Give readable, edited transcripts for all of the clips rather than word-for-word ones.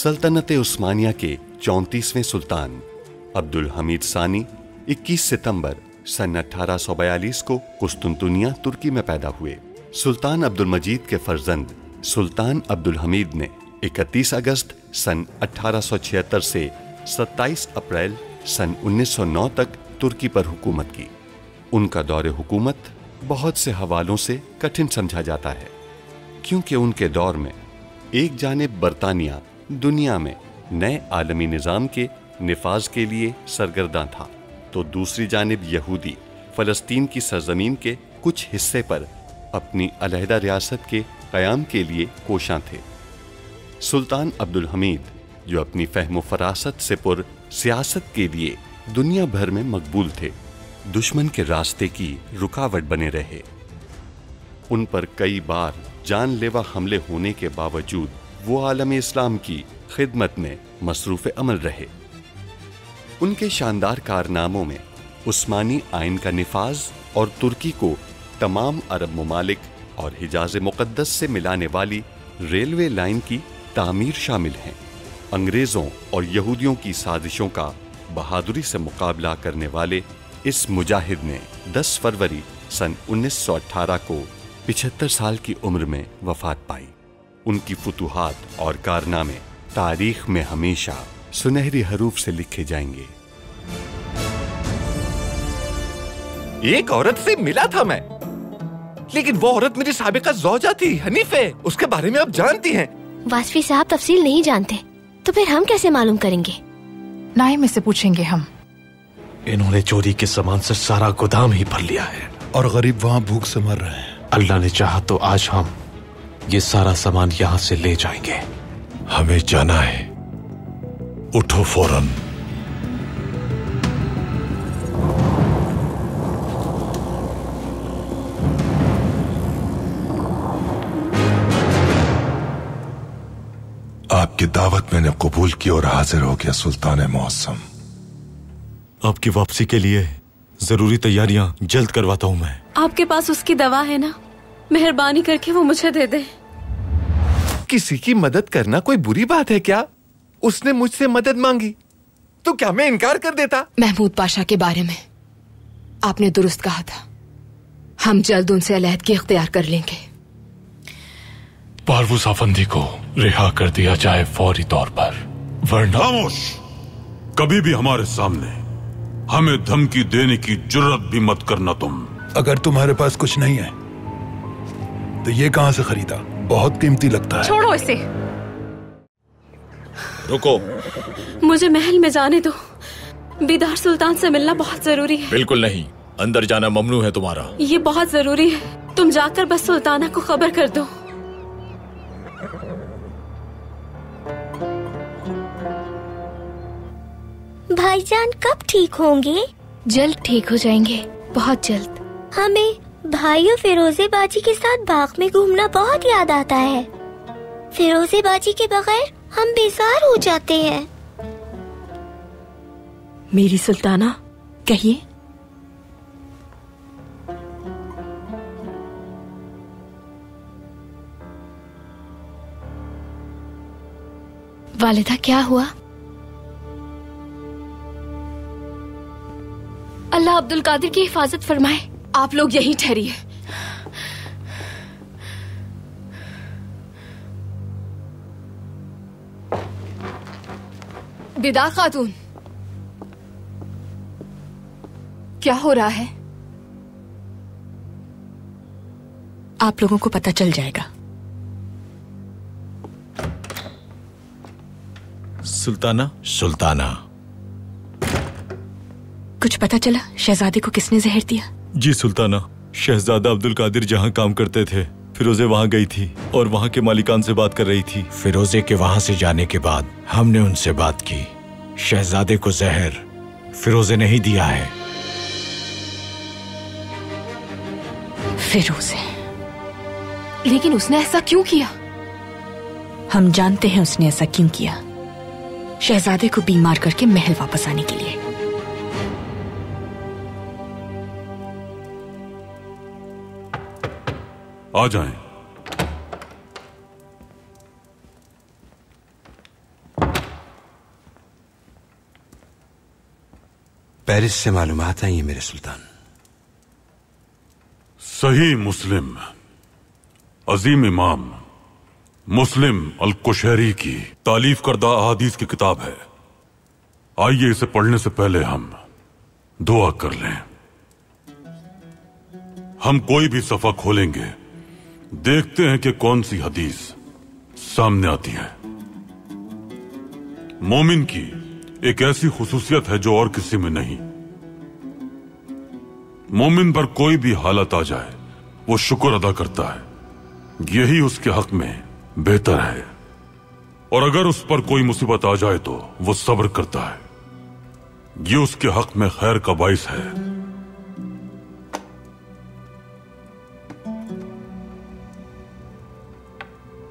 सल्तनत उस्मानिया के 34वें सुल्तान अब्दुल हमीद सानी 21 सितंबर सन 1842 को कुस्तुनतुनिया तुर्की में पैदा हुए। सुल्तान अब्दुल मजीद के फर्जंद सुल्तान अब्दुल हमीद ने 31 अगस्त सन 1876 से 27 अप्रैल सन 1909 तक तुर्की पर हुकूमत की। उनका दौरे हुकूमत बहुत से हवालों से कठिन समझा जाता है, क्योंकि उनके दौर में एक जानिब बरतानिया दुनिया में नए आलमी निज़ाम के निफाज के लिए सरगर्दा था, तो दूसरी जानिब यहूदी फ़लस्तीन की सरजमीन के कुछ हिस्से पर अपनी अलहदा रियासत के क़याम के लिए कोशां थे। सुल्तान अब्दुल हमीद, जो अपनी फ़हम फ़रासत से पुर सियासत के लिए दुनिया भर में मकबूल थे, दुश्मन के रास्ते की रुकावट बने रहे। उन पर कई बार जानलेवा हमले होने के बावजूद वो आलम इस्लाम की खिदमत में मसरूफ़ अमल रहे। उनके शानदार कारनामों में उस्मानी आइन का निफाज और तुर्की को तमाम अरब ममालिक और हिजाज मुक़द्दस से मिलाने वाली रेलवे लाइन की तामीर शामिल हैं। अंग्रेज़ों और यहूदियों की साजिशों का बहादुरी से मुकाबला करने वाले इस मुजाहिद ने 10 फरवरी सन 1918 को 75 साल की उम्र में वफात पाई। उनकी फुतूहात और कारनामे तारीख में हमेशा सुनहरी हरूफ से लिखे जाएंगे। एक औरत से मिला था मैं, लेकिन वो औरत मेरी साबिका ज़ौजा थी, हनीफे। उसके बारे में आप जानती हैं। वासफी साहब तफसील नहीं जानते, तो फिर हम कैसे मालूम करेंगे? नाइम से पूछेंगे हम। इन्होंने चोरी के सामान से सारा गोदाम ही भर लिया है और गरीब वहाँ भूख से मर रहे हैं। अल्लाह ने चाहा तो आज हम ये सारा सामान यहाँ से ले जाएंगे। हमें जाना है, उठो फौरन। आपकी दावत मैंने कबूल की और हाजिर हो गया सुल्तान मौसम। आपकी वापसी के लिए जरूरी तैयारियां जल्द करवाता हूँ मैं। आपके पास उसकी दवा है ना? मेहरबानी करके वो मुझे दे दे। किसी की मदद करना कोई बुरी बात है क्या? उसने मुझसे मदद मांगी तो क्या मैं इनकार कर देता? महमूद पाशा के बारे में आपने दुरुस्त कहा था, हम जल्द उनसे अलहदगी इख्तियार कर लेंगे। पारवूस आफंदी को रिहा कर दिया जाए फौरी तौर पर, वरना। खामोश! कभी भी हमारे सामने हमें धमकी देने की जुर्रत भी मत करना तुम। अगर तुम्हारे पास कुछ नहीं है तो ये कहां से खरीदा? बहुत कीमती लगता है। छोड़ो इसे। रुको, मुझे महल में जाने दो। बीदार सुल्तान से मिलना बहुत जरूरी है। बिल्कुल नहीं, अंदर जाना ममनू है तुम्हारा। ये बहुत जरूरी है, तुम जाकर बस सुल्ताना को खबर कर दो। भाईजान कब ठीक होंगे? जल्द ठीक हो जाएंगे, बहुत जल्द। हमें भाइयों फिरोजे बाजी के साथ बाग में घूमना बहुत याद आता है। फिरोजे बाजी के बगैर हम बेजार हो जाते हैं। मेरी सुल्ताना, कहिए। वालिदा, क्या हुआ? अल्लाह अब्दुल कादिर की हिफाजत फरमाए। आप लोग यहीं ठहरिए। बिदार खातून, क्या हो रहा है? आप लोगों को पता चल जाएगा। सुल्ताना। सुल्ताना, कुछ पता चला शहजादे को किसने जहर दिया? जी सुल्ताना, शहजादा अब्दुल कादिर जहाँ काम करते थे, फिरोजे वहाँ गई थी और वहाँ के मालिकान से बात कर रही थी। फिरोजे के वहाँ से जाने के बाद हमने उनसे बात की। शहजादे को जहर फिरोजे ने ही दिया है। फिरोजे? लेकिन उसने ऐसा क्यों किया? हम जानते हैं उसने ऐसा क्यों किया। शहजादे को बीमार करके महल वापस आने के लिए। आ जाएं। पेरिस से मालूमात आई है मेरे सुल्तान। सही मुस्लिम अजीम इमाम मुस्लिम अल कुशैरी की तालीफ करदा अहादीस की किताब है। आइए इसे पढ़ने से पहले हम दुआ कर लें। हम कोई भी सफा खोलेंगे, देखते हैं कि कौन सी हदीस सामने आती है। मोमिन की एक ऐसी खुसूसियत है जो और किसी में नहीं। मोमिन पर कोई भी हालत आ जाए वो शुक्र अदा करता है, यही उसके हक में बेहतर है। और अगर उस पर कोई मुसीबत आ जाए तो वो सब्र करता है, ये उसके हक में खैर का बाइस है।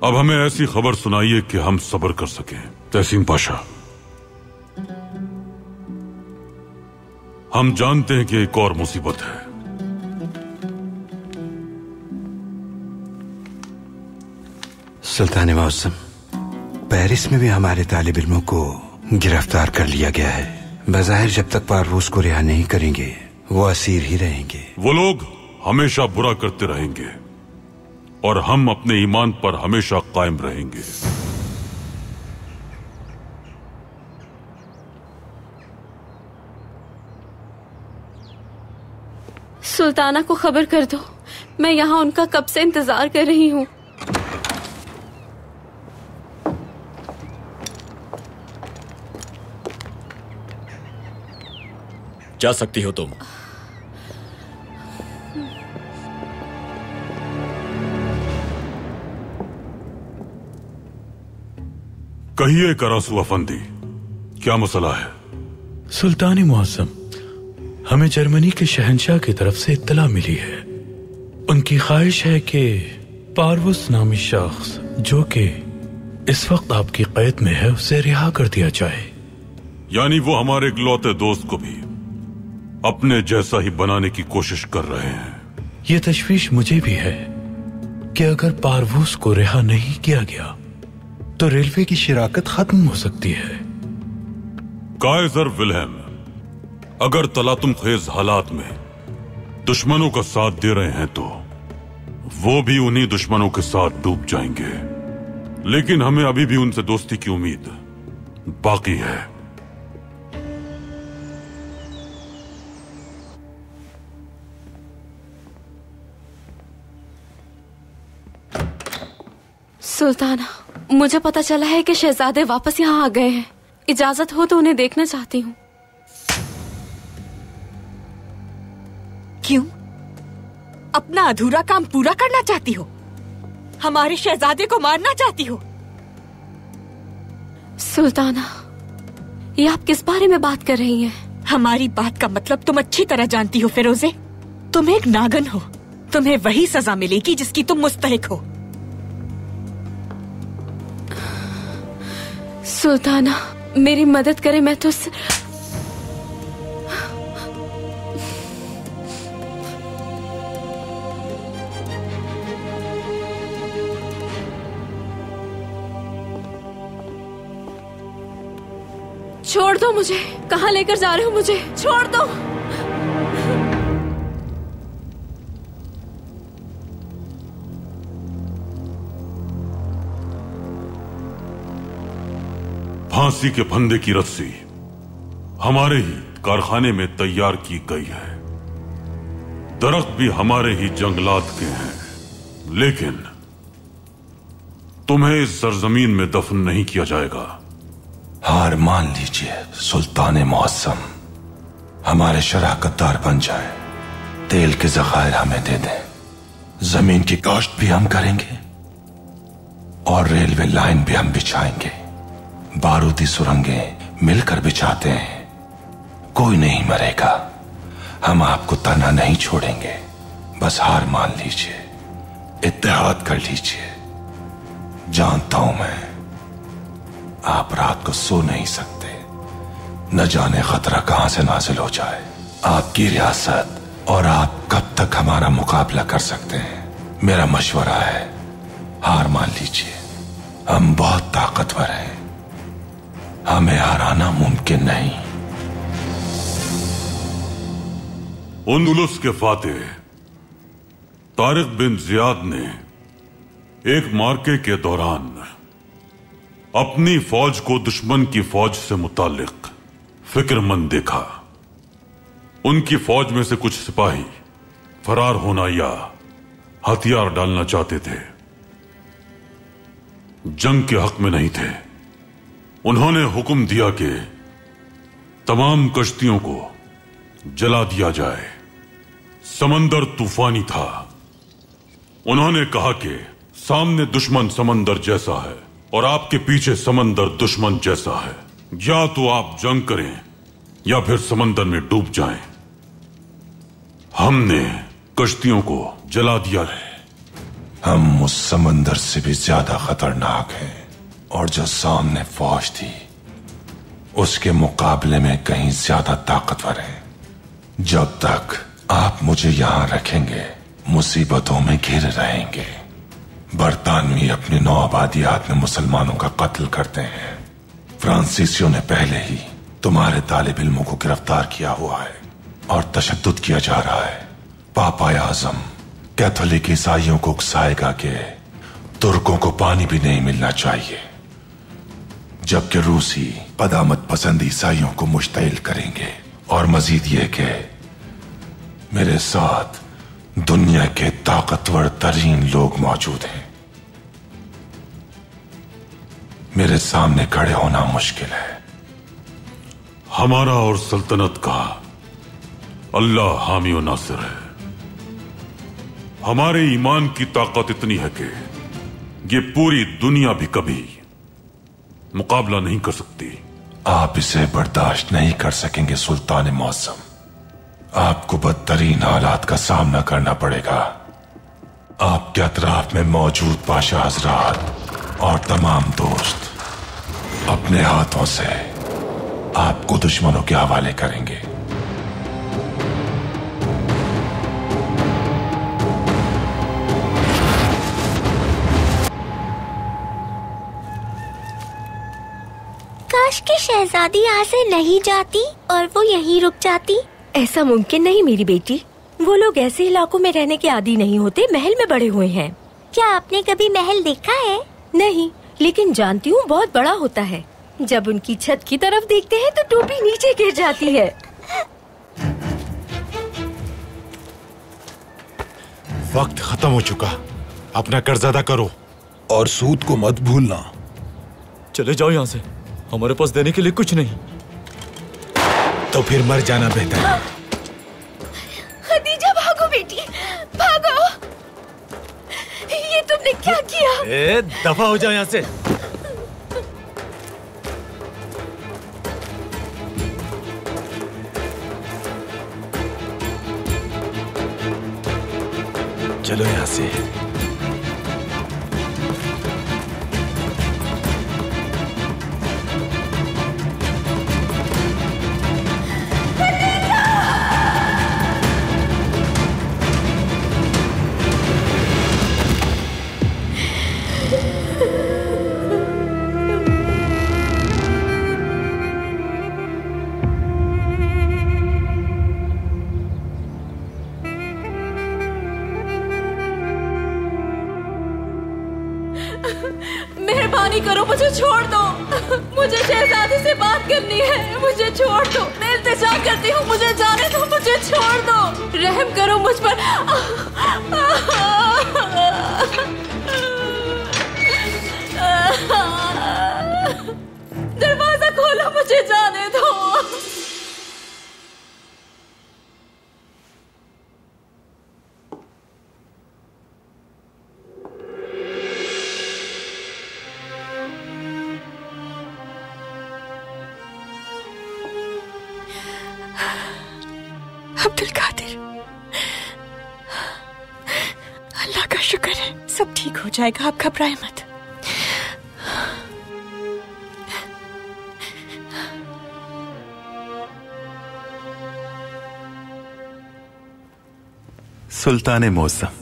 अब हमें ऐसी खबर सुनाइए कि हम सब्र कर सकें। तहसीन पाशा, हम जानते हैं कि एक और मुसीबत है। सुल्तान मौसम, पेरिस में भी हमारे तालिब इल्मों को गिरफ्तार कर लिया गया है। बज़ाहिर जब तक पारवूस को रिहा नहीं करेंगे वो असीर ही रहेंगे। वो लोग हमेशा बुरा करते रहेंगे और हम अपने ईमान पर हमेशा कायम रहेंगे। सुल्ताना को खबर कर दो, मैं यहाँ उनका कब से इंतजार कर रही हूँ। जा सकती हो तुम। कहिए करासू अफंदी, क्या मसला है? सुल्तान मुअज़्ज़म, हमें जर्मनी के शहंशाह की तरफ से इत्तला मिली है। उनकी ख्वाहिश है कि पारवूस नामी शख्स जो कि इस वक्त आपकी कैद में है उसे रिहा कर दिया जाए। यानी वो हमारे इकलौते दोस्त को भी अपने जैसा ही बनाने की कोशिश कर रहे हैं। ये तशवीश मुझे भी है कि अगर पारवूस को रिहा नहीं किया गया तो रेलवे की शिराकत खत्म हो सकती है। काइजर विल्हेम अगर तलातुम खेज हालात में दुश्मनों का साथ दे रहे हैं तो वो भी उन्हीं दुश्मनों के साथ डूब जाएंगे। लेकिन हमें अभी भी उनसे दोस्ती की उम्मीद बाकी है। सुल्ताना, मुझे पता चला है कि शहजादे वापस यहाँ आ गए हैं। इजाजत हो तो उन्हें देखना चाहती हूँ। क्यों? अपना अधूरा काम पूरा करना चाहती हो? हमारे शहजादे को मारना चाहती हो? सुल्ताना, ये आप किस बारे में बात कर रही हैं? हमारी बात का मतलब तुम अच्छी तरह जानती हो फिरोजे। तुम एक नागन हो, तुम्हें वही सजा मिलेगी जिसकी तुम मुस्तहिक हो। सुल्ताना, मेरी मदद करें, मैं तो छोड़ दो मुझे। कहाँ लेकर जा रहे हो मुझे? छोड़ दो। फांसी के फंदे की रस्सी हमारे ही कारखाने में तैयार की गई है। दरख्त भी हमारे ही जंगलात के हैं, लेकिन तुम्हें इस सरजमीन में दफन नहीं किया जाएगा। हार मान लीजिए सुल्तान मुअज़्ज़म, हमारे शराकतदार बन जाएं, तेल के ज़खायर हमें दे दें, जमीन की काश्त भी हम करेंगे और रेलवे लाइन भी हम बिछाएंगे। बारूदी सुरंगें मिलकर बिछाते हैं, कोई नहीं मरेगा। हम आपको तना नहीं छोड़ेंगे, बस हार मान लीजिए, इत्तेहाद कर लीजिए। जानता हूं मैं आप रात को सो नहीं सकते, न जाने खतरा कहां से नाजिल हो जाए। आपकी रियासत और आप कब तक हमारा मुकाबला कर सकते हैं? मेरा मशवरा है हार मान लीजिए। हम बहुत ताकतवर हैं, हमें हराना मुमकिन नहीं। उंदुलुस के फातेह तारिक बिन जियाद ने एक मार्के के दौरान अपनी फौज को दुश्मन की फौज से मुताल्लिक फिक्रमंद देखा। उनकी फौज में से कुछ सिपाही फरार होना या हथियार डालना चाहते थे, जंग के हक में नहीं थे। उन्होंने हुक्म दिया कि तमाम कश्तियों को जला दिया जाए। समंदर तूफानी था। उन्होंने कहा कि सामने दुश्मन समंदर जैसा है और आपके पीछे समंदर दुश्मन जैसा है। या तो आप जंग करें या फिर समंदर में डूब जाएं। हमने कश्तियों को जला दिया है। हम उस समंदर से भी ज्यादा खतरनाक हैं और जो सामने फौज थी उसके मुकाबले में कहीं ज्यादा ताकतवर है। जब तक आप मुझे यहां रखेंगे मुसीबतों में घिर रहेंगे। बरतानवी अपनी नौ आबादियात में मुसलमानों का कत्ल करते हैं। फ्रांसीसियों ने पहले ही तुम्हारे तालिब इल्मों को गिरफ्तार किया हुआ है और तशद्दुद किया जा रहा है। पापा आज़म कैथोलिक ईसाइयों को उकसाएगा कि तुर्कों को पानी भी नहीं मिलना चाहिए, जबकि रूसी पदामत पसंद ईसाइयों को मुश्तइल करेंगे। और मजीद ये कि मेरे साथ दुनिया के ताकतवर तरीन लोग मौजूद हैं। मेरे सामने खड़े होना मुश्किल है। हमारा और सल्तनत का अल्लाह हामी और नासिर है। हमारे ईमान की ताकत इतनी है कि ये पूरी दुनिया भी कभी मुकाबला नहीं कर सकती। आप इसे बर्दाश्त नहीं कर सकेंगे सुल्तान मौसम। आपको बदतरीन हालात का सामना करना पड़ेगा। आपके अतराफ में मौजूद पाशा हजरात और तमाम दोस्त अपने हाथों से आपको दुश्मनों के हवाले करेंगे। काश कि शहजादी यहाँ से नहीं जाती और वो यहीं रुक जाती। ऐसा मुमकिन नहीं मेरी बेटी। वो लोग ऐसे इलाकों में रहने के आदी नहीं होते, महल में बड़े हुए हैं। क्या आपने कभी महल देखा है? नहीं, लेकिन जानती हूँ बहुत बड़ा होता है। जब उनकी छत की तरफ देखते हैं तो टोपी नीचे गिर जाती है। वक्त खत्म हो चुका, अपना कर्ज अदा करो और सूद को मत भूलना। चले जाओ यहाँ से, हमारे पास देने के लिए कुछ नहीं। तो फिर मर जाना बेहतर है। खदीजा भागो बेटी, भागो। ये तुमने क्या किया? दफा हो जाओ यहाँ से। चलो यहाँ से। मेहरबानी करो, मुझे छोड़ दो। मुझे शहजादी से बात करनी है, मुझे छोड़ दो। मैं इल्तिजा करती हूँ, मुझे जाने दो, मुझे छोड़ दो। रहम करो मुझ पर। दरवाजा खोलो, मुझे जाने दो। अब्दुल कादिर, अल्लाह का शुक्र है, सब ठीक हो जाएगा। आप घबराए मत। सुल्तान मौसम।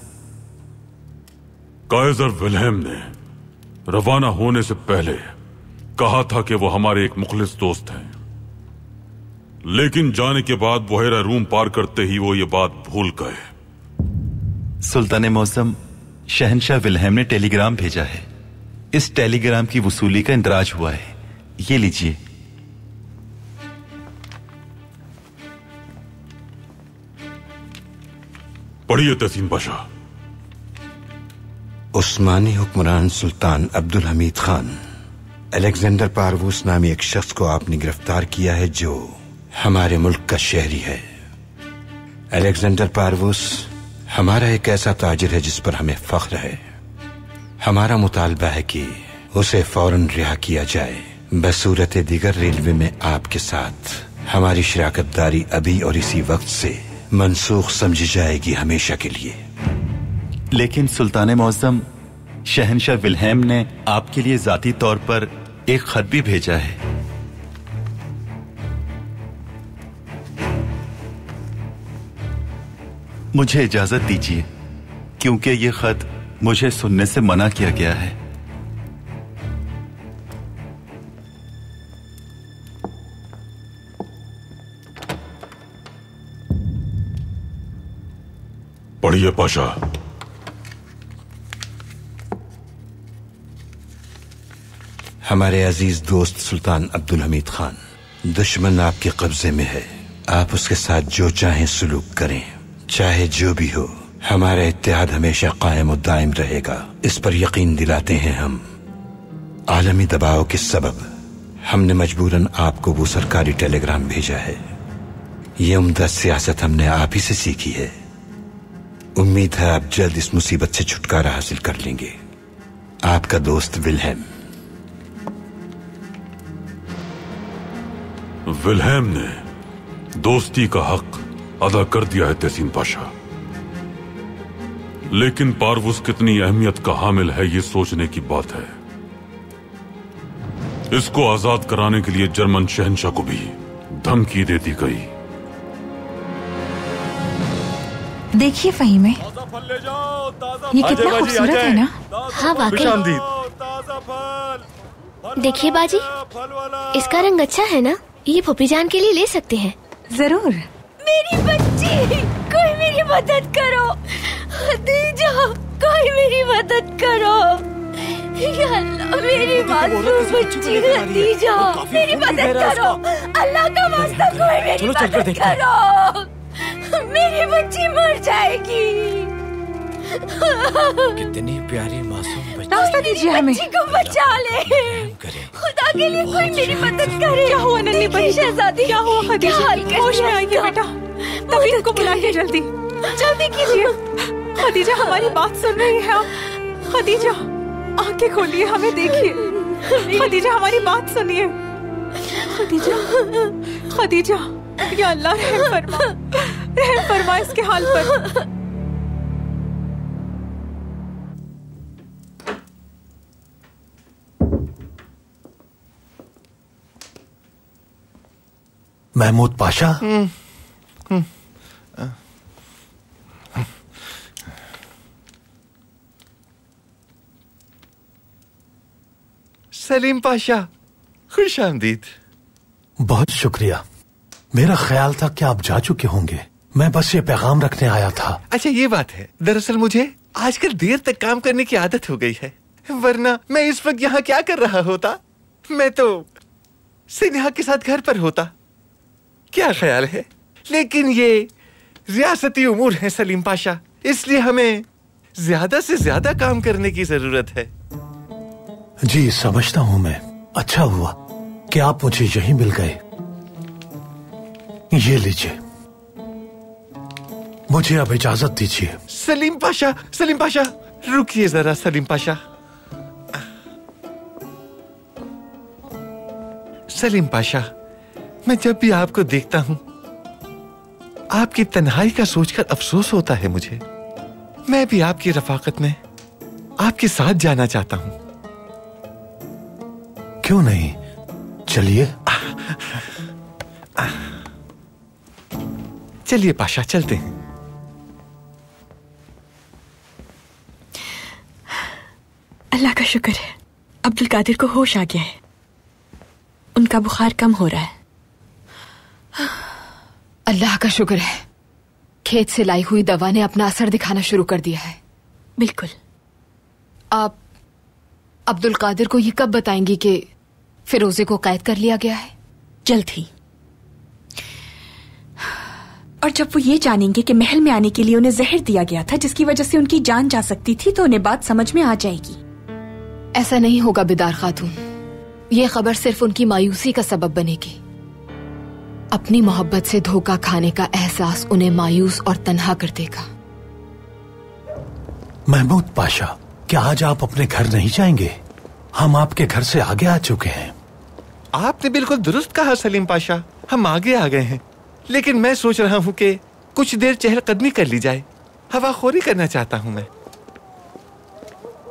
काइजर विल्हेम ने रवाना होने से पहले कहा था कि वो हमारे एक मुखलिस दोस्त हैं। लेकिन जाने के बाद बुहेरा रूम पार करते ही वो ये बात भूल गए। सुल्तान मौसम, शहंशाह विल्हेम ने टेलीग्राम भेजा है। इस टेलीग्राम की वसूली का इंदराज हुआ है। ये लीजिए। पढ़िए तहसीन पाशा। उस्मानी हुक्मरान सुल्तान अब्दुल हमीद खान, अलेक्जेंडर पारवूस नामी एक शख्स को आपने गिरफ्तार किया है जो हमारे मुल्क का शहरी है। अलेक्जेंडर पारवूस हमारा एक ऐसा ताजिर है जिस पर हमें फख्र है। हमारा मुतालबा है कि उसे फौरन रिहा किया जाए। बसूरत दीगर रेलवे में आपके साथ हमारी शराकतदारी अभी और इसी वक्त से मनसूख समझी जाएगी, हमेशा के लिए। लेकिन सुल्तान मौसम, शहंशाह विल्हेम ने आपके लिए जाती तौर पर एक खत भी भेजा है। मुझे इजाजत दीजिए, क्योंकि यह खत मुझे सुनने से मना किया गया है। पढ़िए पाशा। हमारे अजीज दोस्त सुल्तान अब्दुल हमीद खान, दुश्मन आपके कब्जे में है। आप उसके साथ जो चाहें सुलूक करें, चाहे जो भी हो। हमारा इत्तेहाद हमेशा कायम और दायम रहेगा, इस पर यकीन दिलाते हैं हम। आलमी दबाव के सबब हमने मजबूरन आपको वो सरकारी टेलीग्राम भेजा है। ये उम्दा सियासत हमने आप ही से सीखी है। उम्मीद है आप जल्द इस मुसीबत से छुटकारा हासिल कर लेंगे। आपका दोस्त विल्हेम। विल्हेम ने दोस्ती का हक अदा कर दिया है तहसीन पाशा, लेकिन पारवूस कितनी अहमियत का हामिल है ये सोचने की बात है। इसको आजाद कराने के लिए जर्मन शहंशाह को भी धमकी दे दी गई। देखिए फहीमे, ये कितना खूबसूरत है ना। हाँ वाकई। देखिए बाजी, इसका रंग अच्छा है ना। ये फूफी जान के लिए ले सकते हैं। जरूर। मेरी बच्ची, कोई मेरी मदद करो। खदीजा, कोई मेरी मदद करो। या अल्लाह, मेरी मासूम बच्ची खदीजा, मेरी मदद करो। अल्लाह का वास्ता, कोई मेरी मदद करो। मेरी बच्ची मर जाएगी। कितनी प्यारी मासूम बच्ची। रास्ता दीजिए हमें। बच्ची को बचा ले। खुदा के लिए कोई मेरी मदद करे। क्या हुआ नन्ही बच्ची? शहजादी, क्या हुआ खदीजा? होश में आइए बेटा। तबीयत को बुलाइए जल्दी, जल्दी कीजिए। खदीजा, हमारी बात सुन रही है आप? खदीजा, आंखें खोलिए, हमें देखिए। खदीजा, हमारी बात सुनिए। खदीजा, खदीजा, या अल्लाह रहम फरमा, रहम फरमा इसके हाल पर। महमूद पाशा, सलीम पाशा, खुश आमदीद। बहुत शुक्रिया। मेरा ख्याल था कि आप जा चुके होंगे। मैं बस ये पैगाम रखने आया था। अच्छा ये बात है, दरअसल मुझे आजकल देर तक काम करने की आदत हो गई है, वरना मैं इस वक्त यहाँ क्या कर रहा होता। मैं तो सिन्हा के साथ घर पर होता। क्या ख्याल है? लेकिन ये रियासती उमूर है सलीम पाशा, इसलिए हमें ज्यादा से ज्यादा काम करने की जरूरत है। जी समझता हूँ मैं। अच्छा हुआ कि आप मुझे यहीं मिल गए। ये लीजिए, मुझे अब इजाजत दीजिए। सलीम पाशा, सलीम पाशा, रुकिए जरा। सलीम पाशा, सलीम पाशा, मैं जब भी आपको देखता हूं, आपकी तन्हाई का सोचकर अफसोस होता है मुझे। मैं भी आपकी रफाकत में आपके साथ जाना चाहता हूं। क्यों नहीं, चलिए। चलिए पाशा, चलते हैं। अल्लाह का शुक्र है, अब्दुल कादिर को होश आ गया है। उनका बुखार कम हो रहा है। अल्लाह का शुक्र है, खेत से लाई हुई दवा ने अपना असर दिखाना शुरू कर दिया है। बिल्कुल। आप अब्दुल कादिर को ये कब बताएंगी कि फिरोजे को कैद कर लिया गया है? जल्द ही। और जब वो ये जानेंगे कि महल में आने के लिए उन्हें जहर दिया गया था जिसकी वजह से उनकी जान जा सकती थी, तो उन्हें बात समझ में आ जाएगी। ऐसा नहीं होगा बिदार खातून, ये खबर सिर्फ उनकी मायूसी का सबब बनेगी। अपनी मोहब्बत से धोखा खाने का एहसास उन्हें मायूस और तन्हा कर देगा। महमूद पाशा, क्या आज आप अपने घर नहीं जाएंगे? हम आपके घर से आगे आ चुके हैं। आपने बिल्कुल दुरुस्त कहा सलीम पाशा, हम आगे आ गए हैं, लेकिन मैं सोच रहा हूँ कि कुछ देर चहलकदमी कर ली जाए। हवाखोरी करना चाहता हूँ मैं।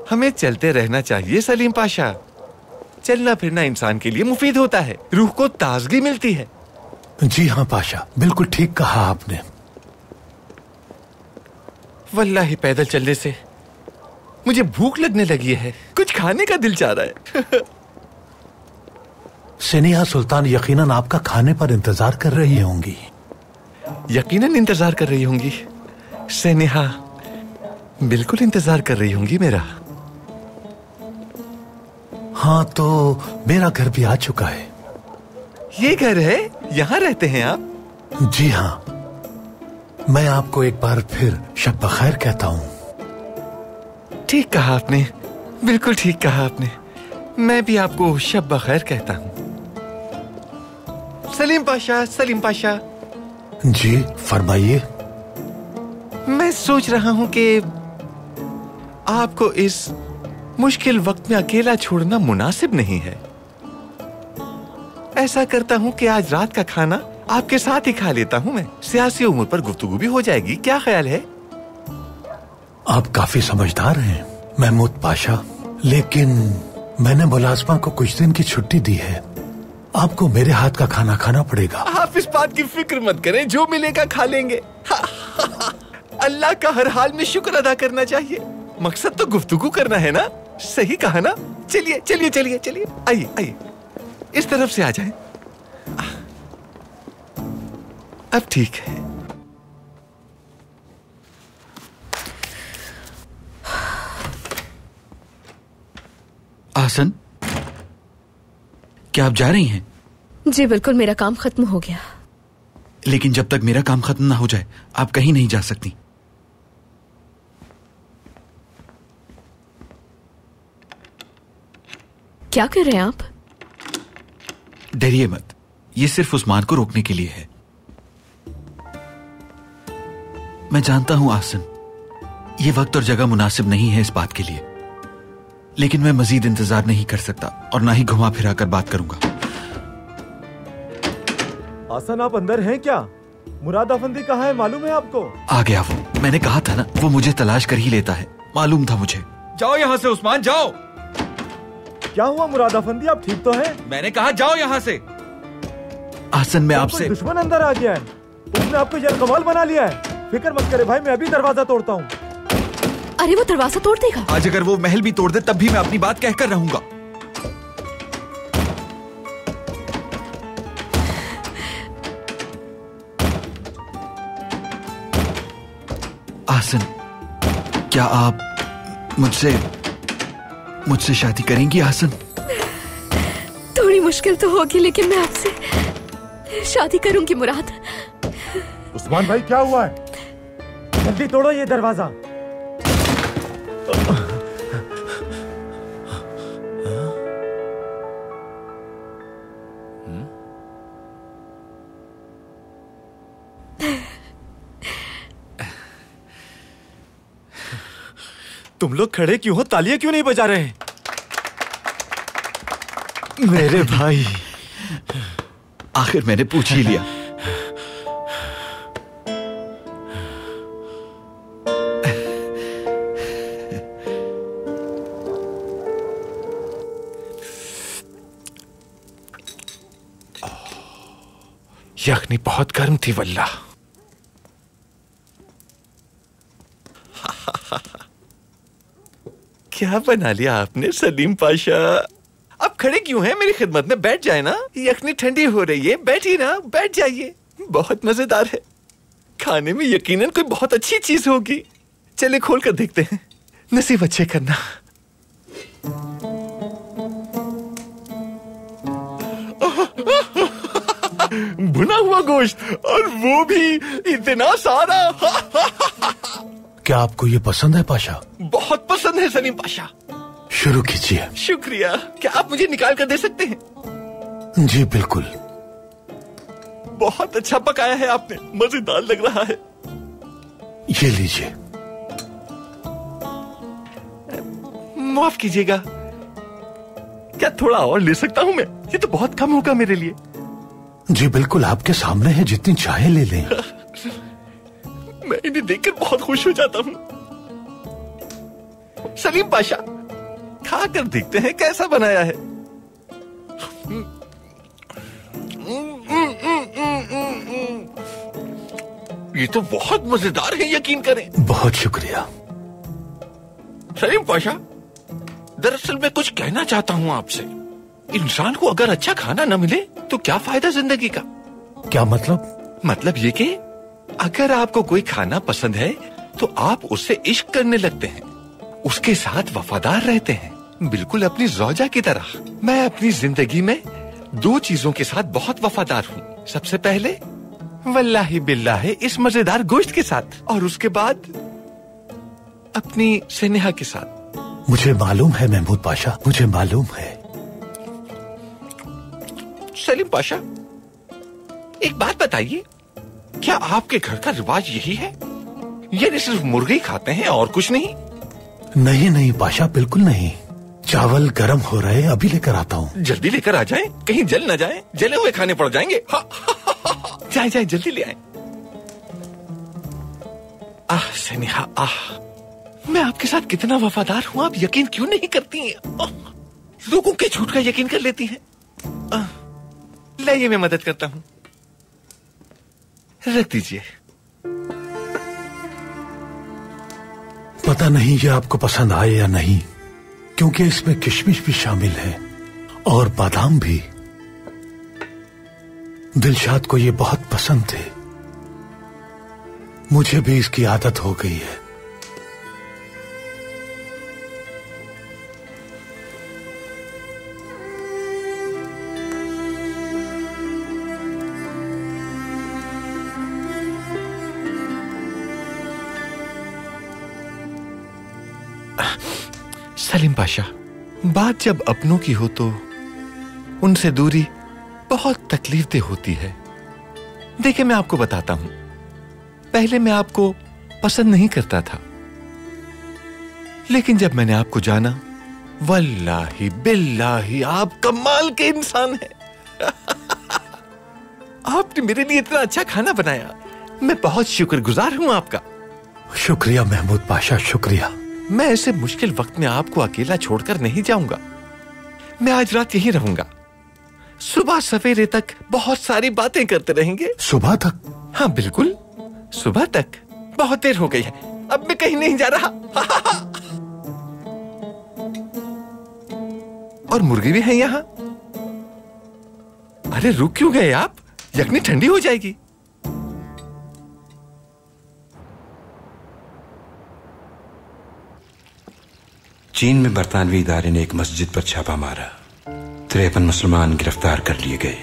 हमें चलते रहना चाहिए सलीम पाशा। चलना फिरना इंसान के लिए मुफीद होता है, रूह को ताजगी मिलती है। जी हाँ पाशा, बिल्कुल ठीक कहा आपने। वल्लाही पैदल चलने से मुझे भूख लगने लगी है, कुछ खाने का दिल चाह रहा है। सेनिहा सुल्तान यकीनन आपका खाने पर इंतजार कर रही होंगी। यकीनन इंतजार कर रही होंगी। सेनिहा बिल्कुल इंतजार कर रही होंगी मेरा। हाँ, तो मेरा घर भी आ चुका है। ये घर है? यहाँ रहते हैं आप? जी हाँ। मैं आपको एक बार फिर शब बखैर कहता हूँ। ठीक कहा आपने, बिल्कुल ठीक कहा आपने। मैं भी आपको शब बखैर कहता हूँ। सलीम पाशा, सलीम पाशा। जी फरमाइए। मैं सोच रहा हूँ कि आपको इस मुश्किल वक्त में अकेला छोड़ना मुनासिब नहीं है। ऐसा करता हूँ कि आज रात का खाना आपके साथ ही खा लेता हूँ मैं। सियासी उम्र पर गुफ्तगू भी हो जाएगी, क्या ख्याल है? आप काफी समझदार हैं महमूद पाशा, लेकिन मैंने मुलाजमा को कुछ दिन की छुट्टी दी है। आपको मेरे हाथ का खाना खाना पड़ेगा। आप इस बात की फिक्र मत करें, जो मिलेगा खा लेंगे। अल्लाह का हर हाल में शुक्र अदा करना चाहिए। मकसद तो गुफ्तगू करना है ना? सही कहा ना? चलिए चलिए चलिए चलिए, आइए आइए, इस तरफ से आ जाएं। अब ठीक है। आसन, क्या आप जा रही हैं? जी बिल्कुल, मेरा काम खत्म हो गया। लेकिन जब तक मेरा काम खत्म ना हो जाए आप कहीं नहीं जा सकती। क्या कर रहे हैं आप? डरिए मत, ये सिर्फ उस्मान को रोकने के लिए है। मैं जानता हूं आसन, ये वक्त और जगह मुनासिब नहीं है इस बात के लिए, लेकिन मैं मजीद इंतजार नहीं कर सकता और ना ही घुमा फिरा कर बात करूंगा। आसन, आप अंदर हैं क्या? मुराद अफंदी कहाँ है, मालूम है आपको? आ गया वो। मैंने कहा था ना, वो मुझे तलाश कर ही लेता है, मालूम था मुझे। जाओ यहाँ से उस्मान, जाओ। क्या हुआ मुराद अफंदी, आप ठीक तो हैं? मैंने कहा जाओ यहाँ से। आसन, मैं आपसे। दुश्मन अंदर आ गया है, उसने आपको यरगमाल बना लिया है। फिक्र मत करे भाई, मैं अभी दरवाजा तोड़ता हूँ। अरे वो दरवाजा तोड़ देगा? आज अगर वो महल भी तोड़ दे तब भी मैं अपनी बात कहकर रहूंगा। आसन, क्या आप मुझसे शादी करेंगी आसन? थोड़ी मुश्किल तो होगी, लेकिन मैं आपसे शादी करूंगी मुराद। उस्मान भाई, क्या हुआ है? जल्दी तोड़ो ये दरवाजा। तुम लोग खड़े क्यों हो? तालियां क्यों नहीं बजा रहे? मेरे भाई, आखिर मैंने पूछ ही लिया। यखनी बहुत गर्म थी वल्ला। क्या बना लिया आपने सलीम पाशा? अब खड़े क्यों हैं? मेरी खिदमत में बैठ जाए ना। यखनी ठंडी हो रही है, बैठिए ना, बैठ जाइए, बहुत मजेदार है। खाने में यकीनन कोई बहुत अच्छी चीज होगी। चले खोल कर देखते हैं, नसीब अच्छे करना। भुना हुआ गोश्त, और वो भी इतना सारा। क्या आपको ये पसंद है पाशा? बहुत पसंद है सलीम पाशा। शुरू कीजिए। शुक्रिया। क्या आप मुझे निकाल कर दे सकते हैं? जी बिल्कुल। बहुत अच्छा पकाया है आपने, मजेदार लग रहा है। ये लीजिए। माफ कीजिएगा, क्या थोड़ा और ले सकता हूं मैं? ये तो बहुत कम होगा मेरे लिए। जी बिल्कुल, आपके सामने है, जितनी चाहे ले लें। मैं इन्हें देखकर बहुत खुश हो जाता हूं। सलीम पाशा, खा कर देखते हैं कैसा बनाया है। ये तो बहुत मजेदार है, यकीन करें। बहुत शुक्रिया। सलीम पाशा, दरअसल मैं कुछ कहना चाहता हूं आपसे। इंसान को अगर अच्छा खाना न मिले तो क्या फायदा जिंदगी का? क्या मतलब? मतलब ये कि अगर आपको कोई खाना पसंद है तो आप उससे इश्क करने लगते हैं, उसके साथ वफादार रहते हैं, बिल्कुल अपनी ज़ौजा की तरह। मैं अपनी जिंदगी में दो चीजों के साथ बहुत वफादार हूँ। सबसे पहले वल्लाही बिल्लाही इस मजेदार गोश्त के साथ, और उसके बाद अपनी स्नेहा के साथ। मुझे मालूम है महमूद पाशा, मुझे मालूम है। सलीम पाशा, एक बात बताइए, क्या आपके घर का रिवाज यही है, यानी सिर्फ मुर्गी खाते हैं और कुछ नहीं? नहीं नहीं पाशा, बिल्कुल नहीं। चावल गर्म हो रहे, अभी लेकर आता हूँ। जल्दी लेकर आ जाएं, कहीं जल न जाएं, जले हुए खाने पड़ जाएंगे। जाए जाए, जल्दी ले आए। आह स्नेहा, आह, मैं आपके साथ कितना वफादार हूँ, आप यकीन क्यों नहीं करती हैं? लोगों के झूठ का यकीन कर लेती हैं। लाइए मैं मदद करता हूँ, रख दीजिए। पता नहीं ये आपको पसंद आए या नहीं, क्योंकि इसमें किशमिश भी शामिल है और बादाम भी। दिलशाद को ये बहुत पसंद थे, मुझे भी इसकी आदत हो गई है। सलीम पाशा, बात जब अपनों की हो तो उनसे दूरी बहुत तकलीफदेह होती है। देखिए मैं आपको बताता हूं, पहले मैं आपको पसंद नहीं करता था, लेकिन जब मैंने आपको जाना, वल्लाही बिल्लाही आप कमाल के इंसान हैं। आपने मेरे लिए इतना अच्छा खाना बनाया, मैं बहुत शुक्रगुजार हूं आपका। शुक्रिया महमूद पाशा, शुक्रिया। मैं ऐसे मुश्किल वक्त में आपको अकेला छोड़कर नहीं जाऊंगा। मैं आज रात यहीं रहूंगा, सुबह सवेरे तक बहुत सारी बातें करते रहेंगे। सुबह तक? हाँ बिल्कुल, सुबह तक। बहुत देर हो गई है, अब मैं कहीं नहीं जा रहा। और मुर्गी भी है यहाँ। अरे रुक क्यों गए आप? यखनी ठंडी हो जाएगी। चीन में बरतानवी इदारे ने एक मस्जिद पर छापा मारा। 53 मुसलमान गिरफ्तार कर लिए गए।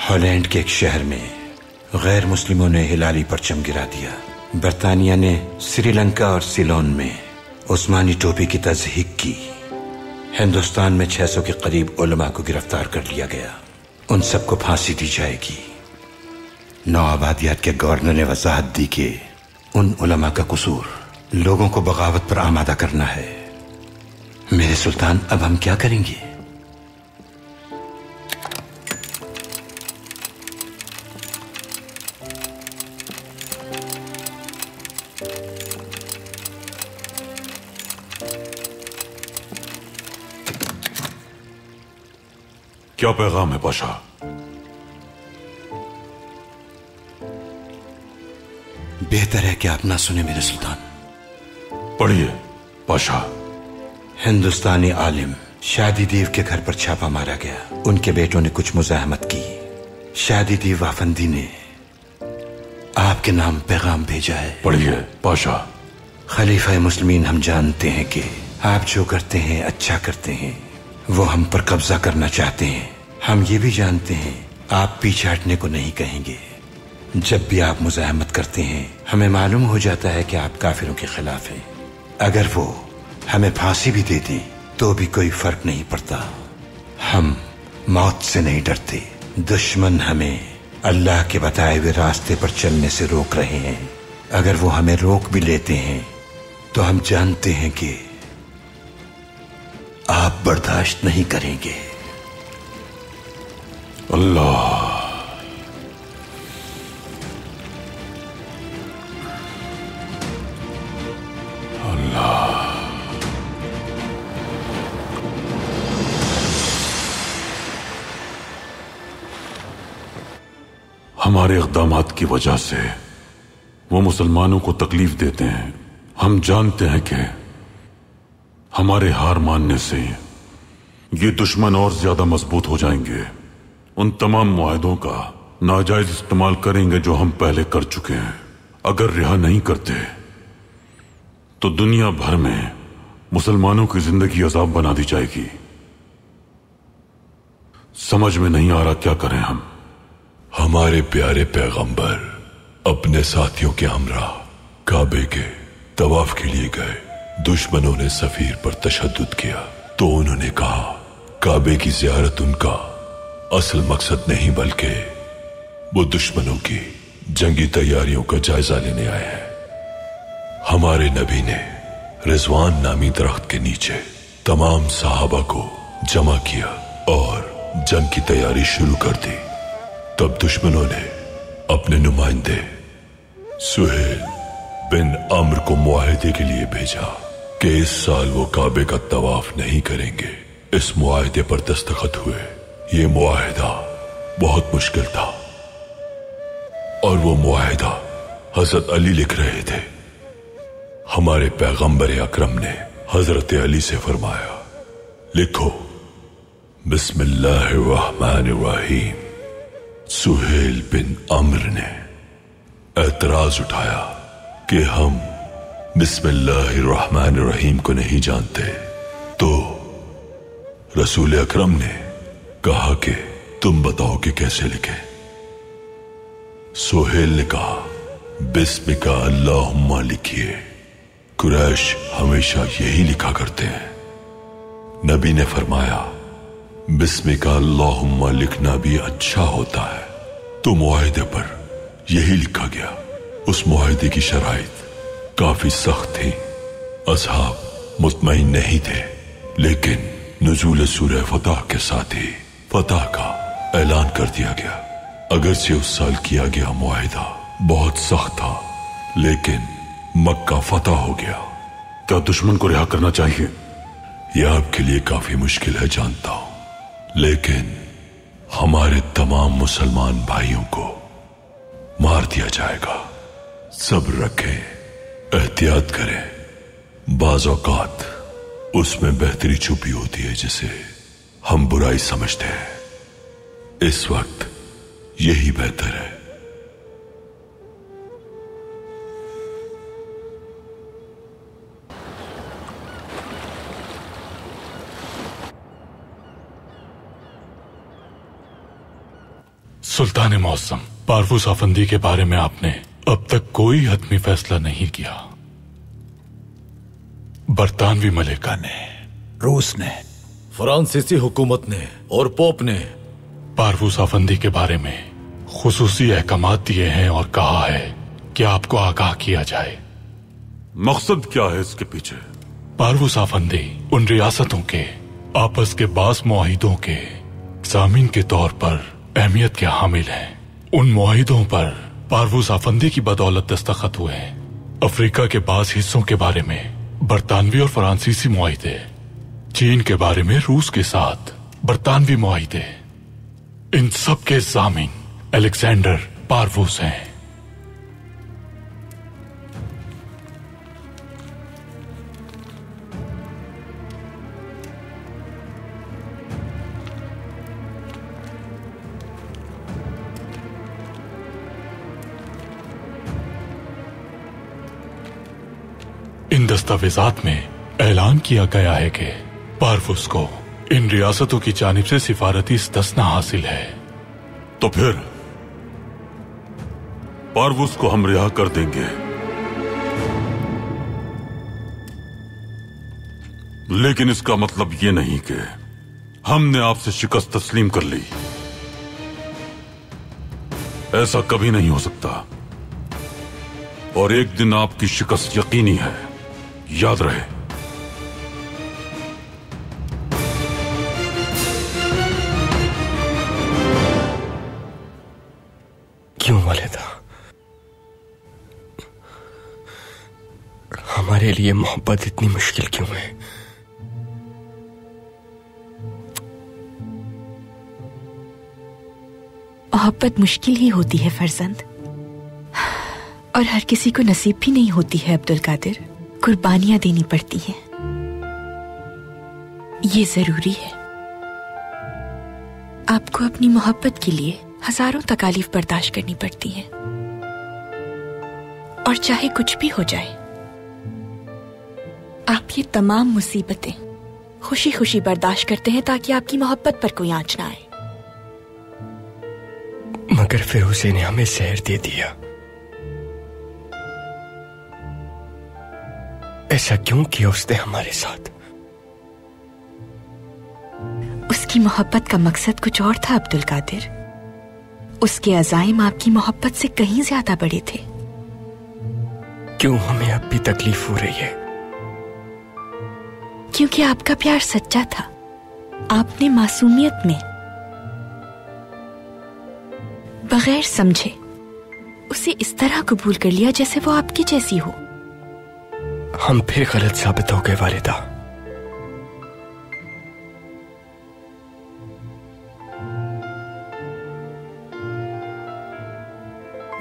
हॉलैंड के एक शहर में गैर मुस्लिमों ने हिलाली परचम गिरा दिया। बरतानिया ने श्रीलंका और सिलोन में उस्मानी टोपी की तज़हीक की। हिंदुस्तान में 600 के करीब उलमा को गिरफ्तार कर लिया गया। उन सबको फांसी दी जाएगी। नौआबादियात के गवर्नर ने वजाहत दी कि उन उलमा का कसूर लोगों को बगावत पर आमादा करना है। मेरे सुल्तान, अब हम क्या करेंगे? क्या पैगाम है पाशा? बेहतर है कि आप ना सुने मेरे सुल्तान। पढ़िए पाशा। हिंदुस्तानी आलिम शादी देव के घर पर छापा मारा गया। उनके बेटों ने कुछ मुजाहमत की। शादी दी वाफंदी ने आपके नाम पैगाम भेजा है। पढ़िए पाशा। खलीफा मुस्लिमीन, हम जानते हैं कि आप जो करते हैं अच्छा करते हैं। वो हम पर कब्जा करना चाहते हैं। हम ये भी जानते हैं आप पीछे हटने को नहीं कहेंगे। जब भी आप मुज़ाहमत करते हैं हमें मालूम हो जाता है कि आप काफिरों के खिलाफ हैं। अगर वो हमें फांसी भी दे दें तो भी कोई फर्क नहीं पड़ता। हम मौत से नहीं डरते। दुश्मन हमें अल्लाह के बताए हुए रास्ते पर चलने से रोक रहे हैं। अगर वो हमें रोक भी लेते हैं तो हम जानते हैं कि आप बर्दाश्त नहीं करेंगे। अल्लाह हमारे इक़दामात की वजह से वो मुसलमानों को तकलीफ देते हैं। हम जानते हैं कि हमारे हार मानने से ये दुश्मन और ज्यादा मजबूत हो जाएंगे। उन तमाम मुआहदों का नाजायज इस्तेमाल करेंगे जो हम पहले कर चुके हैं। अगर रिहा नहीं करते तो दुनिया भर में मुसलमानों की जिंदगी अजाब बना दी जाएगी। समझ में नहीं आ रहा क्या करें हम। हमारे प्यारे पैगंबर अपने साथियों के हमरा काबे के तवाफ के लिए गए। दुश्मनों ने सफीर पर तशद्दुद किया तो उन्होंने कहा काबे की जियारत उनका असल मकसद नहीं बल्कि वो दुश्मनों की जंगी तैयारियों का जायजा लेने आए हैं। हमारे नबी ने रिजवान नामी दरख्त के नीचे तमाम सहाबा को जमा किया और जंग की तैयारी शुरू कर दी। तब दुश्मनों ने अपने नुमाइंदे सुहेल बिन अम्र को मुआहदे के लिए भेजा कि इस साल वो काबे का तवाफ नहीं करेंगे। इस मुआहदे पर दस्तखत हुए। ये मुआहदा बहुत मुश्किल था और वो मुआहदा हजरत अली लिख रहे थे। हमारे पैगंबर अकरम ने हजरत अली से फरमाया, लिखो बिस्मिल्लाहिर्रहमानिर्रहीम। सुहेल बिन अम्र ने एतराज उठाया कि हम बिस्मिल्लाहिर्रहमानिर्रहीम को नहीं जानते। तो रसूल अकरम ने कहा कि तुम बताओ कि कैसे लिखे। सुहेल ने कहा बिस्मिका अल्लाहुम्मा लिखिए। कुरैश हमेशा यही लिखा करते हैं। नबी ने फरमाया बिस्मिका अल्लाहुम्मा लिखना भी अच्छा होता है। तो मुआहदे पर यही लिखा गया। उस मुआहदे की शराइत काफी सख्त थी। असहाब मुतमईन नहीं थे, लेकिन नुज़ूल सूरह फतह के साथ ही फतह का ऐलान कर दिया गया। अगरचे उस साल किया गया मुआहदा बहुत सख्त था, लेकिन मक्का फतह हो गया। क्या दुश्मन को रिहा करना चाहिए? यह आपके लिए काफी मुश्किल है जानता हूं, लेकिन हमारे तमाम मुसलमान भाइयों को मार दिया जाएगा। सब्र रखें, एहतियात करें। बाज़ औक़ात उसमें बेहतरी छुपी होती है जिसे हम बुराई समझते हैं। इस वक्त यही बेहतर है। सुल्तान मौसम, पारवूस आफंदी के बारे में आपने अब तक कोई हतमी फैसला नहीं किया। बरतानवी मलिका ने, रूस ने, फ्रांसीसी हुकूमत ने और पोप ने पारवूस आफंदी के बारे में खुसूसी अहकामात दिए हैं और कहा है कि आपको आगाह किया जाए। मकसद क्या है इसके पीछे? पारवूस आफंदी उन रियासतों के आपस के बास मुआहिदों के जामीन के तौर पर अहमियत के हामिल हैं। उन मुआहिदों पर पारवूस आफंदी की बदौलत दस्तखत हुए हैं। अफ्रीका के बास हिस्सों के बारे में बरतानवी और फ्रांसीसी मुआहिदे, चीन के बारे में रूस के साथ बरतानवी मुआहिदे, इन सब के जामीन अलेक्जेंडर पारवूस हैं। दस्तावेजात में ऐलान किया गया है कि पारवुस को इन रियासतों की जानिब से सिफारती इस्तिस्ना हासिल है। तो फिर पारवुस को हम रिहा कर देंगे, लेकिन इसका मतलब ये नहीं कि हमने आपसे शिकस्त तस्लीम कर ली। ऐसा कभी नहीं हो सकता, और एक दिन आपकी शिकस्त यकीनी है, याद रहे। क्यों वालिदा, हमारे लिए मोहब्बत इतनी मुश्किल क्यों है? मोहब्बत मुश्किल ही होती है फर्जंद, और हर किसी को नसीब भी नहीं होती है अब्दुल कादिर। कुर्बानियां देनी पड़ती हैं, ये जरूरी है। आपको अपनी मोहब्बत के लिए हजारों तकालीफ बर्दाश्त करनी पड़ती हैं, और चाहे कुछ भी हो जाए, आप ये तमाम मुसीबतें खुशी खुशी बर्दाश्त करते हैं ताकि आपकी मोहब्बत पर कोई आंच ना आए। मगर फिरोजे ने हमें जहर दे दिया। ऐसा क्यों किया उसने हमारे साथ? उसकी मोहब्बत का मकसद कुछ और था अब्दुल कादिर। उसके अज़ाइम आपकी मोहब्बत से कहीं ज्यादा बड़े थे। क्यों हमें अब भी तकलीफ हो रही है? क्योंकि आपका प्यार सच्चा था। आपने मासूमियत में बगैर समझे उसे इस तरह कबूल कर लिया जैसे वो आपकी जैसी हो। हम फिर गलत साबित हो गए वालिदा।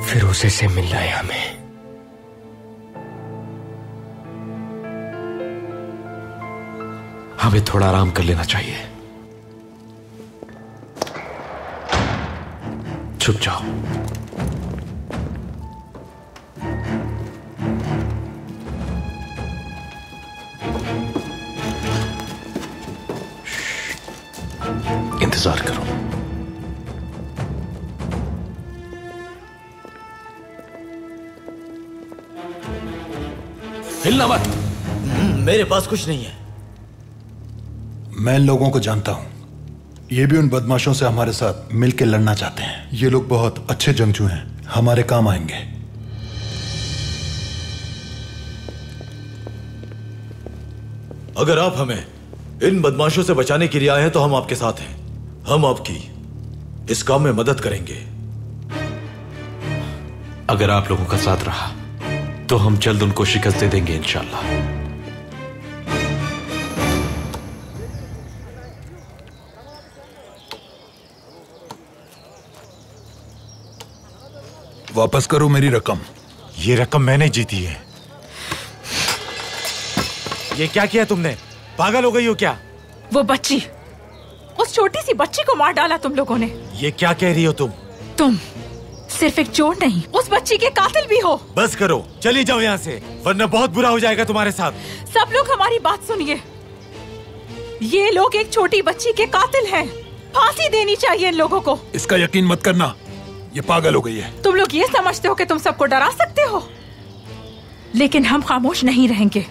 फिरोजे से मिलना है हमें। हमें थोड़ा आराम कर लेना चाहिए। छुप जाओ। इंतजार करो। हिलना मत। मेरे पास कुछ नहीं है। मैं इन लोगों को जानता हूं। ये भी उन बदमाशों से हमारे साथ मिलकर लड़ना चाहते हैं। ये लोग बहुत अच्छे जंगजू हैं, हमारे काम आएंगे। अगर आप हमें इन बदमाशों से बचाने के लिए आए हैं तो हम आपके साथ हैं। हम आपकी इस काम में मदद करेंगे। अगर आप लोगों का साथ रहा तो हम जल्द उनको शिकस्त दे देंगे इंशाअल्लाह। वापस करो मेरी रकम। ये रकम मैंने जीती है। ये क्या किया तुमने? पागल हो गई हो क्या? वो बच्ची, उस छोटी सी बच्ची को मार डाला तुम लोगों ने। ये क्या कह रही हो तुम? तुम सिर्फ एक चोर नहीं, उस बच्ची के कातिल भी हो। बस करो, चली जाओ यहाँ से, वरना बहुत बुरा हो जाएगा तुम्हारे साथ। सब लोग हमारी बात सुनिए। ये लोग एक छोटी बच्ची के कातिल हैं। फांसी देनी चाहिए इन लोगों को। इसका यकीन मत करना, ये पागल हो गई है। तुम लोग ये समझते हो कि तुम सबको डरा सकते हो, लेकिन हम खामोश नहीं रहेंगे।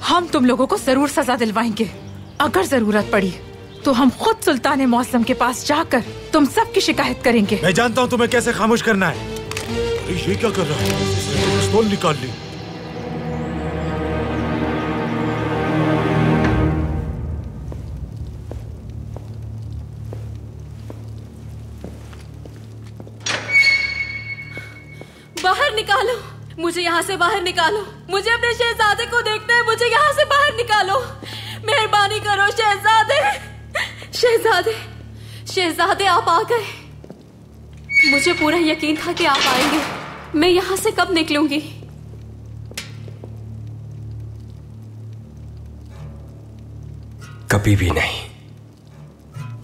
हम तुम लोगों को जरूर सजा दिलवाएंगे। अगर जरूरत पड़ी तो हम खुद सुल्तान मौसम के पास जाकर तुम सबकी शिकायत करेंगे। मैं जानता हूँ तुम्हें कैसे खामोश करना है। अरे ये क्या कर रहा है? इसने तो पिस्तौल निकाल ली। बाहर निकालो मुझे, यहाँ से बाहर निकालो। मुझे अपने शहजादे को देखना है। मुझे यहाँ से बाहर निकालो। मेहरबानी करो शहजादे। शहजादे, शहजादे आप आ गए। मुझे पूरा यकीन था कि आप आएंगे। मैं यहाँ से कब निकलूंगी? कभी भी नहीं।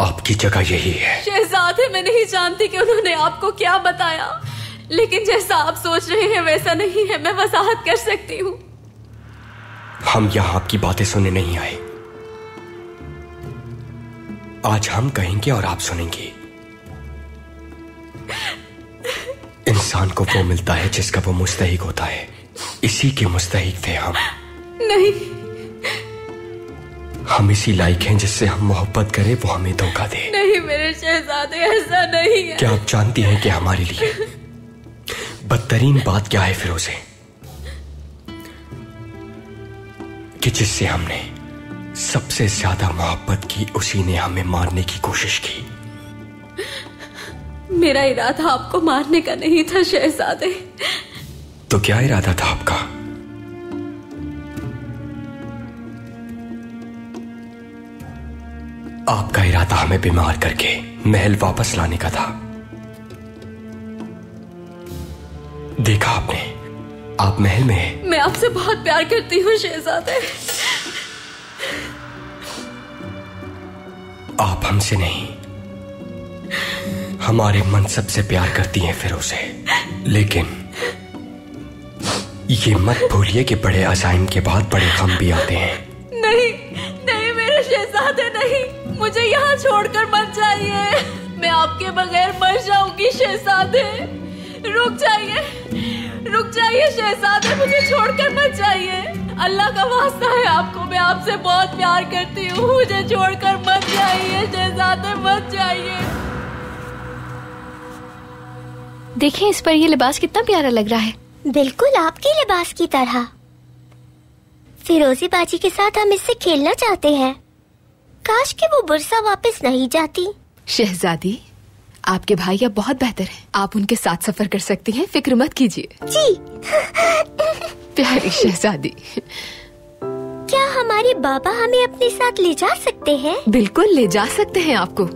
आपकी जगह यही है। शहजादे, मैं नहीं जानती कि उन्होंने आपको क्या बताया, लेकिन जैसा आप सोच रहे हैं वैसा नहीं है। मैं वजाहत कर सकती हूँ। हम यहां आपकी बातें सुनने नहीं आए। आज हम कहेंगे और आप सुनेंगे। इंसान को वो मिलता है जिसका वो मुस्तहिक होता है। इसी के मुस्तहिक थे हम। नहीं, हम इसी लायक हैं जिससे हम मोहब्बत करें वो हमें धोखा दे। नहीं मेरे शहजादे, ऐसा नहीं है। क्या आप जानती हैं कि हमारे लिए बदतरीन बात क्या है फिरोजे? कि जिससे हमने सबसे ज्यादा मोहब्बत की उसी ने हमें मारने की कोशिश की। मेरा इरादा आपको मारने का नहीं था शहजादे। तो क्या इरादा था आपका? आपका इरादा हमें बीमार करके महल वापस लाने का था। देखा आपने, आप महल में हैं। मैं आपसे बहुत प्यार करती हूँ शहजादे। आप हमसे नहीं, हमारे मनसब से प्यार करती हैं फिरोजे। लेकिन ये मत भूलिए कि बड़े अज़ाइम के बाद बड़े गम भी आते हैं। नहीं नहीं मेरे शहजादे, नहीं, मुझे यहाँ छोड़कर मत जाइए। मैं आपके बगैर मर जाऊंगी शहजादे। रुक जाइए शहजादे, मुझे छोड़कर मत जाइए। अल्लाह का वास्ता है आपको, मैं आपसे बहुत प्यार करती हूँ। मुझे छोड़कर मत जाइए शहजादे, मत जाइए। देखें इस पर ये लिबास कितना प्यारा लग रहा है। बिल्कुल आपके लिबास की तरह। फिरोजी बाजी के साथ हम इससे खेलना चाहते हैं। काश कि वो बुरसा वापस नहीं जाती। शहजादी, आपके भाई अब बहुत बेहतर हैं। आप उनके साथ सफर कर सकती हैं, फिक्र मत कीजिए। जी। प्यारी शहजादी। क्या हमारे बाबा हमें अपने साथ ले जा सकते हैं? बिल्कुल ले जा सकते हैं आपको।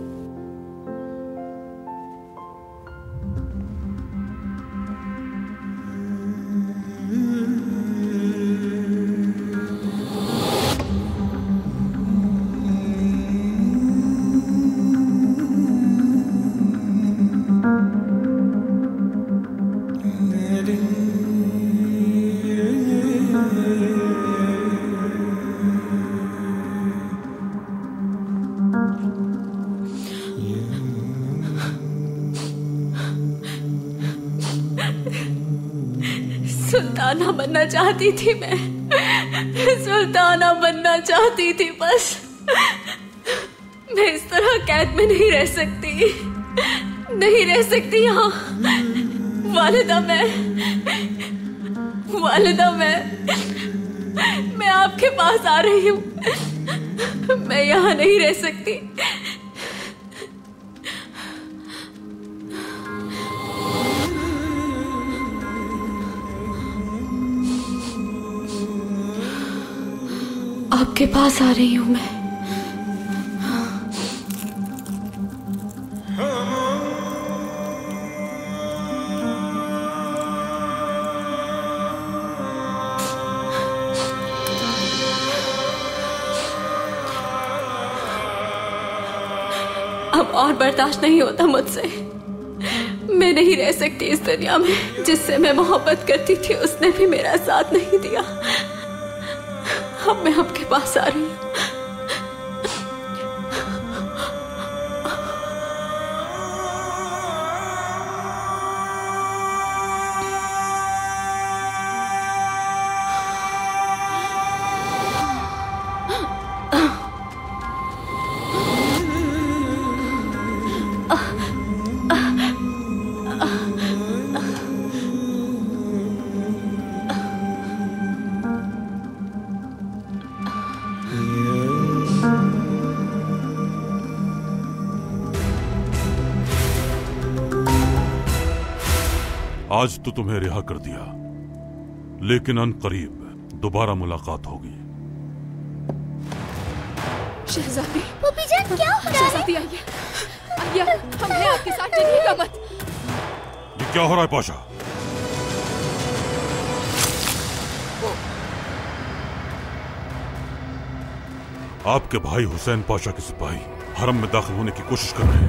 सुल्ताना बनना चाहती थी मैं, सुल्ताना बनना चाहती थी बस। मैं इस तरह कैद में नहीं रह सकती, नहीं रह सकती यहाँ। वालिदा मैं आपके पास आ रही हूँ। मैं यहाँ नहीं रह सकती। आपके पास आ रही हूँ मैं। अब और बर्दाश्त नहीं होता मुझसे। मैं नहीं रह सकती इस दुनिया में। जिससे मैं मोहब्बत करती थी उसने भी मेरा साथ नहीं दिया। अब मैं आपके पास आ रही हूँ। आज तो तुम्हें रिहा कर दिया, लेकिन अनकरीब दोबारा मुलाकात होगी। शहजादी, पुप्पी जान क्या हो रहा है? शहजादी आइए, आइए, हम हैं आपके साथ, डरिएगा मत। ये क्या हो रहा है पाशा? आपके भाई हुसैन पाशा के सिपाही हरम में दाखिल होने की कोशिश कर रहे हैं।